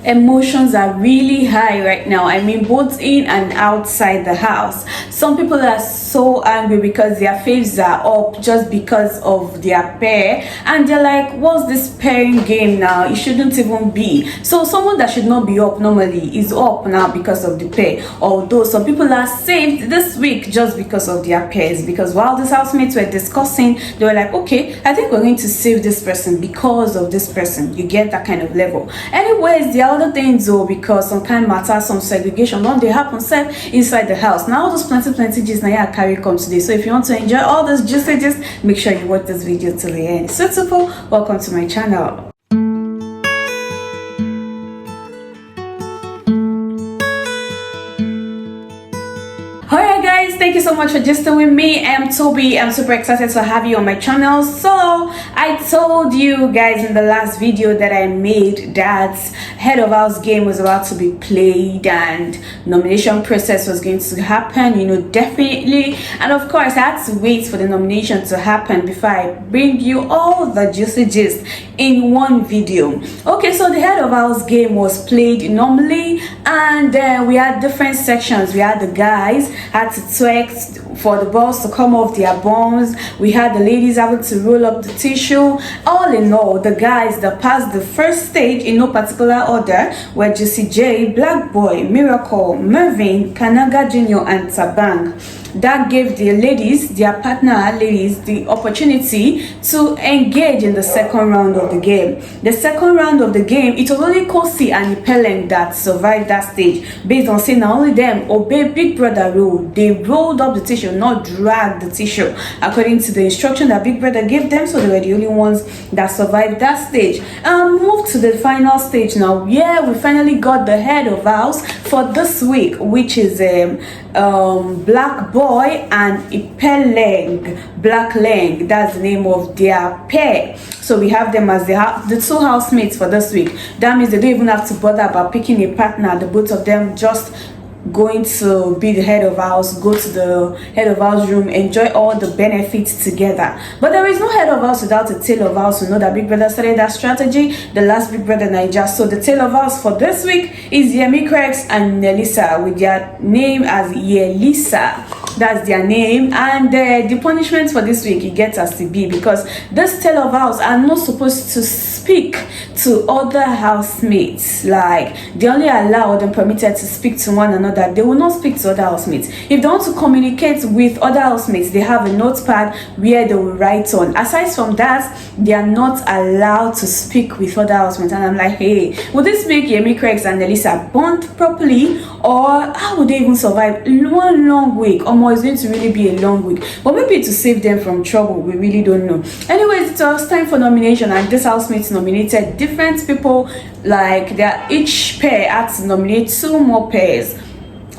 Emotions are really high right now. I mean, both in and outside the house. Some people are so angry because their faves are up just because of their pair, and they're like, what's this pairing game now? It shouldn't even be. So someone that should not be up normally is up now because of the pair. Although some people are saved this week just because of their pairs, because while these housemates were discussing, they were like, okay, I think we're going to save this person because of this person. You get that kind of level. Anyways, the other things though, because some kind matter, some segregation don't they happen set inside the house. Now all those plenty gist now I carry come today. So if you want to enjoy all those juicy, make sure you watch this video till the end. So simple, welcome to my channel. Alright guys, thank you so much for gisting with me. I'm Toby. I'm super excited to have you on my channel. So I told you guys in the last video that I made that head of house game was about to be played and nomination process was going to happen, you know, definitely. And of course I had to wait for the nomination to happen before I bring you all the juicy gist in one video. Okay, so the head of house game was played normally, and we had different sections. We had the guys had to twerk for the balls to come off their bones. We had the ladies having to roll up the tissue. All in all, the guys that passed the first stage in no particular order were Juicy J, Black Boy, Miracle, Mervin, Kanaga Jr. and Tabang. That gave the ladies, their partner ladies, the opportunity to engage in the second round of the game. The second round of the game, it was only Kosi and Ipeleng that survived that stage, based on saying not only them obey Big Brother rule. They rolled up the tissue, not dragged the tissue, according to the instruction that Big Brother gave them. So they were the only ones that survived that stage. Move to the final stage now. Yeah, we finally got the head of house for this week, which is Black Boy and Ipeleng, Black Leng. That's the name of their pair. So we have them as the two housemates for this week. That means they don't even have to bother about picking a partner. The both of them just going to be the head of house, go to the head of house room, enjoy all the benefits together. But there is no head of house without a tail of house. You know that Big Brother started that strategy the last Big Brother Niger. So the tail of house for this week is Yemi Krex and Nelisa, with their name as Yelisa. That's their name. And the punishment for this week, it gets as to be, because this tail of house are not supposed to speak to other housemates. Like, they only allowed and permitted to speak to one another. They will not speak to other housemates. If they want to communicate with other housemates, they have a notepad where they will write on. Aside from that, they are not allowed to speak with other housemates. And I'm like, hey, will this make Yemi Krex and Elisa bond properly, or how would they even survive one long week? It's going to really be a long week, but maybe to save them from trouble, we really don't know. Anyways, it was time for nomination, and this housemates nominated different people. Like, each pair had to nominate 2 more pairs.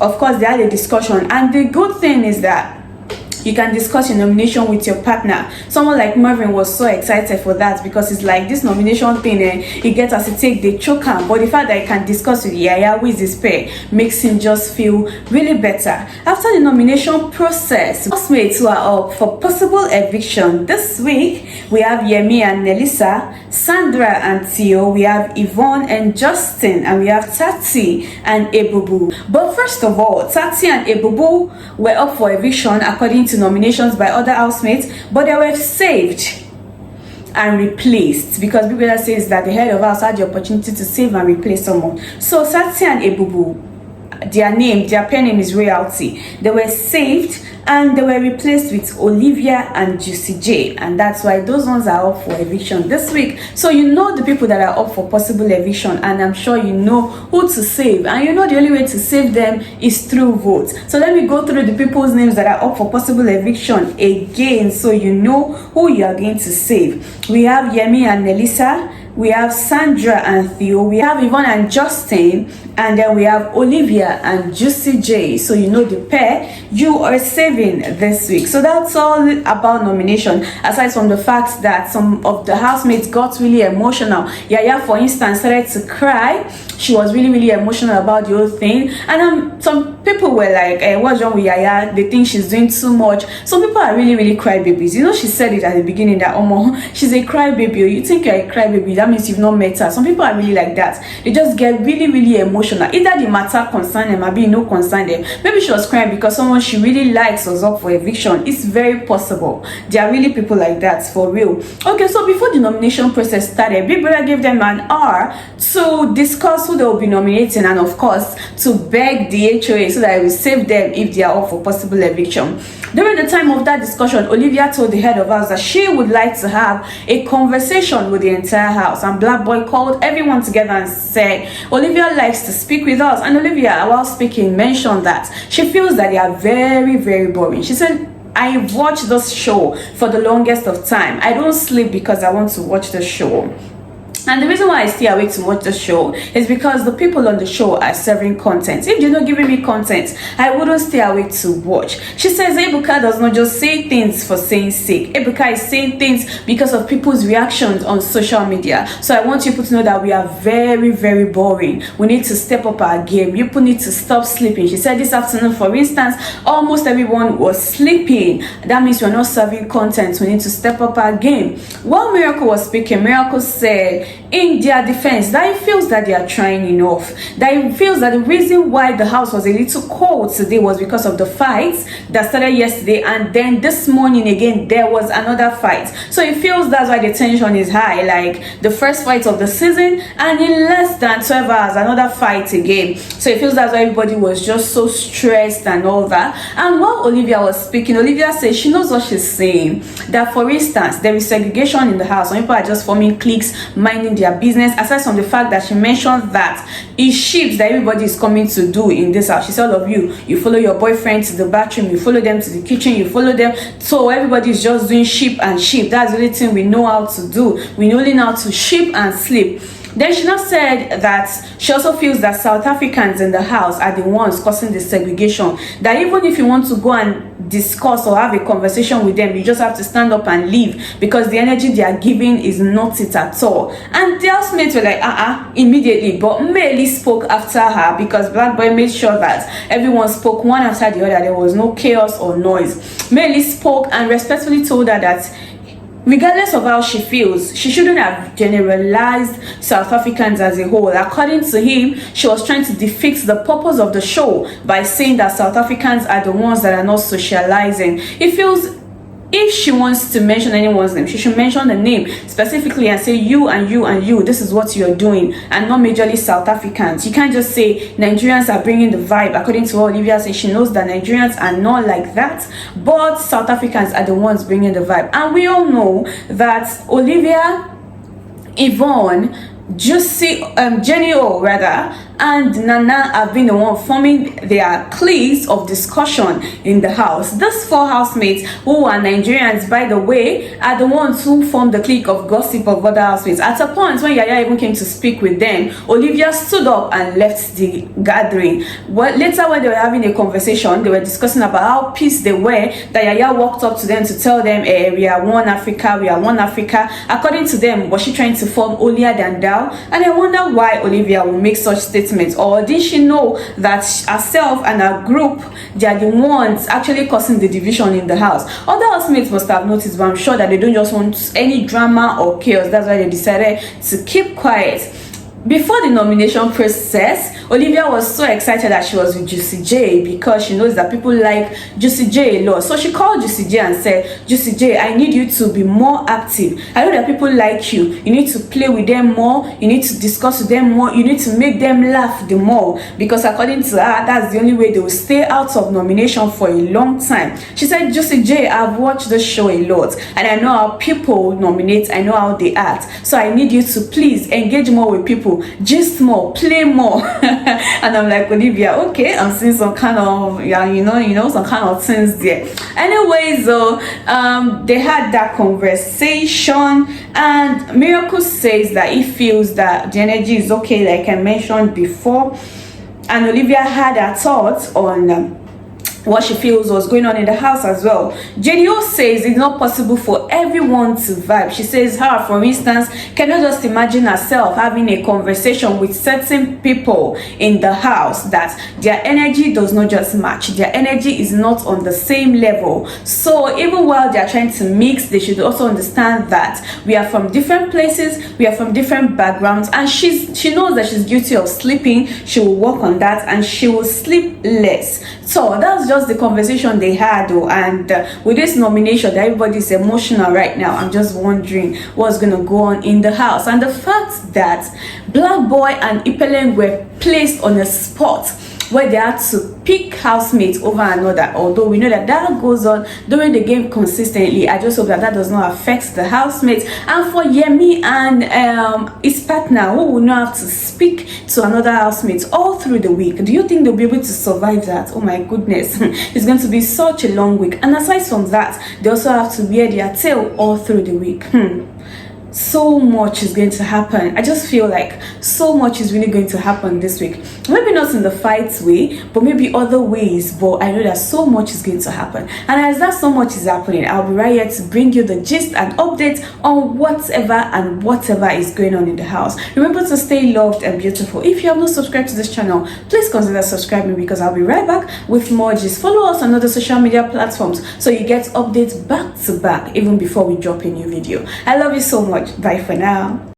Of course, they had a discussion, and the good thing is that you can discuss your nomination with your partner. Someone like Mervin was so excited for that, because it's like this nomination thing, he gets as to take the choker, but the fact that he can discuss with Yaya, who is his pair, makes him just feel really better. After the nomination process, housemates who are up for possible eviction this week, we have Yemi and Nelisa, Sandra and Theo, we have Yvonne and Justin, and we have Tati and Ebubu. But first of all, Tati and Ebubu were up for eviction according to nominations by other housemates, but they were saved and replaced, because Big Brother says that the head of house had the opportunity to save and replace someone. So Tati and Ebubu, their pair name is Royalty. They were saved and they were replaced with Olivia and Juicy J, and that's why those ones are up for eviction this week. So you know the people that are up for possible eviction, and I'm sure you know who to save, and you know the only way to save them is through votes. So let me go through the people's names that are up for possible eviction again, so you know who you are going to save. We have Yemi and Nelisa, we have Sandra and Theo, we have Yvonne and Justin, and then we have Olivia and Juicy J. So you know the pair you are saving this week. So that's all about nomination, aside from the fact that some of the housemates got really emotional. Yaya, for instance, started to cry. She was really emotional about the whole thing, and some people were like, what's wrong with Yaya? They think she's doing too much. Some people are really, really crybabies. You know, she said it at the beginning that, she's a crybaby. You think you're a crybaby, that means you've not met her. Some people are really like that. They just get really, really emotional. Either the matter concern them, maybe no concern them. Maybe she was crying because someone she really likes was up for eviction. It's very possible. There are really people like that, for real. Okay, so before the nomination process started, Big Brother gave them an hour to discuss who they will be nominating, and of course to beg the HOA so that it will save them if they are up for possible eviction. During the time of that discussion, Olivia told the head of house that she would like to have a conversation with the entire house, and Black Boy called everyone together and said Olivia likes to speak with us, and Olivia, while speaking, mentioned that she feels that they are very, very boring. She said, I watch this show for the longest of time. I don't sleep because I want to watch the show. And the reason why I stay awake to watch the show is because the people on the show are serving content. If they're not giving me content, I wouldn't stay awake to watch. She says Ebuka does not just say things for saying sake. Ebuka is saying things because of people's reactions on social media. So I want people to know that we are very, very boring. We need to step up our game. People need to stop sleeping. She said this afternoon, for instance, almost everyone was sleeping. That means we're not serving content. We need to step up our game. While Miracle was speaking, Miracle said, in their defense, that he feels that they are trying enough, that he feels that the reason why the house was a little cold today was because of the fights that started yesterday, and then this morning again there was another fight. So he feels that's why the tension is high, like the first fight of the season, and in less than 12 hours another fight again. So he feels that's why everybody was just so stressed and all that. And while Olivia was speaking, Olivia says she knows what she's saying, that for instance there is segregation in the house. Some people are just forming cliques, minding their business, aside from the fact that she mentioned that it's shifts that everybody is coming to do in this house. She said all of you follow your boyfriend to the bathroom, you follow them to the kitchen, you follow them, so everybody is just doing ship and ship. That's the only thing we know how to do. We only know how to ship and sleep. Then she now said that she also feels that South Africans in the house are the ones causing the segregation, that even if you want to go and discuss or have a conversation with them, you just have to stand up and leave because the energy they are giving is not it at all. And the housemates were like immediately, but Melly spoke after her because Black Boy made sure that everyone spoke one after the other. There was no chaos or noise. Melly spoke and respectfully told her that regardless of how she feels, she shouldn't have generalized South Africans as a whole. According to him, she was trying to defeat the purpose of the show by saying that South Africans are the ones that are not socializing. He feels if she wants to mention anyone's name, she should mention the name specifically and say you and you and you, this is what you're doing, and not majorly South Africans. You can't just say Nigerians are bringing the vibe. According to what Olivia says, she knows that Nigerians are not like that, but South Africans are the ones bringing the vibe. And we all know that Olivia, Yvonne, Jenny O rather, and Nana have been the one forming their cliques of discussion in the house. These four housemates, who are Nigerians by the way, are the ones who formed the clique of gossip of other housemates. At a point when Yaya even came to speak with them, Olivia stood up and left the gathering. Well, later when they were having a conversation, they were discussing about how pissed they were that Yaya walked up to them to tell them, we are one Africa, we are one Africa. According to them, was she trying to form holier than thou? And I wonder why Olivia will make such statements. Or did she know that herself and her group, they are the ones actually causing the division in the house? Other housemates must have noticed, but I'm sure that they don't just want any drama or chaos. That's why they decided to keep quiet. Before the nomination process, Olivia was so excited that she was with Juicy J because she knows that people like Juicy J a lot. So she called Juicy J and said, Juicy J, I need you to be more active. I know that people like you. You need to play with them more. You need to discuss with them more. You need to make them laugh the more. Because according to her, that's the only way they will stay out of nomination for a long time. She said, Juicy J, I've watched the show a lot. And I know how people nominate. I know how they act. So I need you to please engage more with people. Gist more, play more. And I'm like, Olivia, okay, I'm seeing some kind of some kind of things there. Anyways, they had that conversation, and Miracle says that he feels that the energy is okay, like I mentioned before. And Olivia had her thoughts on what she feels was going on in the house as well. JDO says it's not possible for everyone to vibe. She says her, for instance, cannot just imagine herself having a conversation with certain people in the house that their energy does not just match. Their energy is not on the same level. So even while they are trying to mix, they should also understand that we are from different places, we are from different backgrounds, and she knows that she's guilty of sleeping. She will work on that and she will sleep less. So that's just the conversation they had though. And with this nomination that everybody's emotional right now, I'm just wondering what's gonna go on in the house. And the fact that Black Boy and Ipeleng were placed on a spot where they had to pick housemates over another, although we know that that goes on during the game consistently. I just hope that that does not affect the housemates. And for Yemi and his partner, who will not have to speak to another housemate all through the week, do you think they'll be able to survive that? Oh my goodness, it's going to be such a long week. And aside from that, they also have to wear their tail all through the week. So much is going to happen. I just feel like so much is really going to happen this week. Maybe not in the fight way, but maybe other ways. But I know that so much is going to happen. And as that so much is happening, I'll be right here to bring you the gist and updates on whatever is going on in the house. Remember to stay loved and beautiful. If you have not subscribed to this channel, please consider subscribing, because I'll be right back with more gist. Follow us on other social media platforms so you get updates back to back even before we drop a new video. I love you so much. Bye for now.